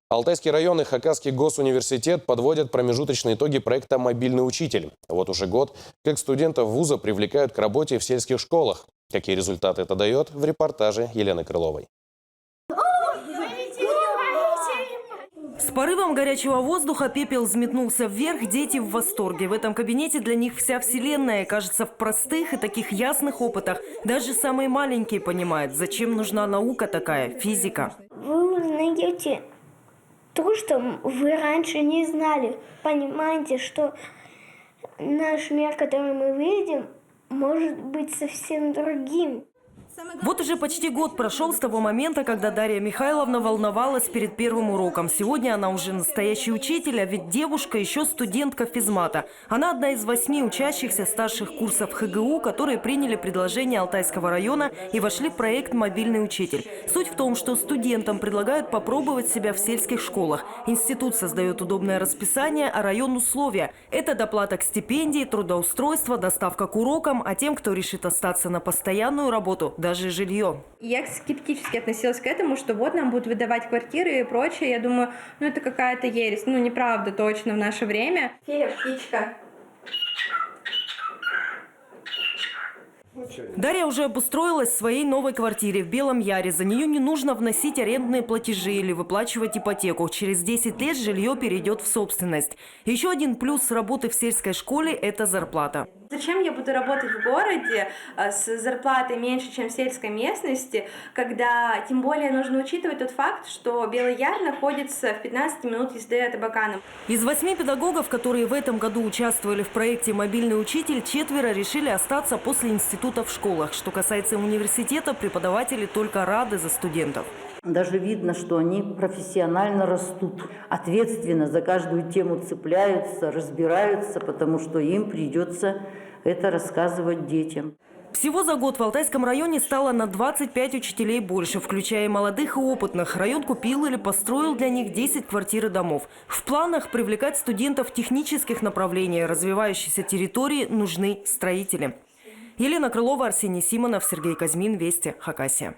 Алтайский район и Хакасский госуниверситет подводят промежуточные итоги проекта «Мобильный учитель». Вот уже год, как студентов вуза привлекают к работе в сельских школах. Какие результаты это дает, в репортаже Елены Крыловой. С порывом горячего воздуха пепел взметнулся вверх, дети в восторге. В этом кабинете для них вся вселенная. Кажется, в простых и таких ясных опытах даже самые маленькие понимают, зачем нужна наука такая, физика. Вы узнаете то, что вы раньше не знали. Понимаете, что наш мир, который мы видим, может быть совсем другим. Вот уже почти год прошел с того момента, когда Дарья Михайловна волновалась перед первым уроком. Сегодня она уже настоящий учитель, а ведь девушка еще студентка физмата. Она одна из 8 учащихся старших курсов ХГУ, которые приняли предложение Алтайского района и вошли в проект «Мобильный учитель». Суть в том, что студентам предлагают попробовать себя в сельских школах. Институт создает удобное расписание, а район – условия. Это доплата к стипендии, трудоустройство, доставка к урокам, а тем, кто решит остаться на постоянную работу – даже жилье. Я скептически относилась к этому, что вот нам будут выдавать квартиры и прочее. Я думаю, ну это какая-то ересь. Ну неправда точно в наше время. Фея, птичка. Дарья уже обустроилась в своей новой квартире в Белом Яре. За нее не нужно вносить арендные платежи или выплачивать ипотеку. Через 10 лет жилье перейдет в собственность. Еще один плюс работы в сельской школе – это зарплата. Зачем я буду работать в городе с зарплатой меньше, чем в сельской местности, когда тем более нужно учитывать тот факт, что Белый Яр находится в 15 минут езды от Абакана. Из 8 педагогов, которые в этом году участвовали в проекте «Мобильный учитель», 4 решили остаться после института в школах. Что касается университета, преподаватели только рады за студентов. Даже видно, что они профессионально растут, ответственно за каждую тему цепляются, разбираются, потому что им придется это рассказывать детям. Всего за год в Алтайском районе стало на 25 учителей больше, включая молодых и опытных. Район купил или построил для них 10 квартир и домов. В планах привлекать студентов технических направлений. Развивающейся территории нужны строители. Елена Крылова, Арсений Симонов, Сергей Казьмин, Вести, Хакасия.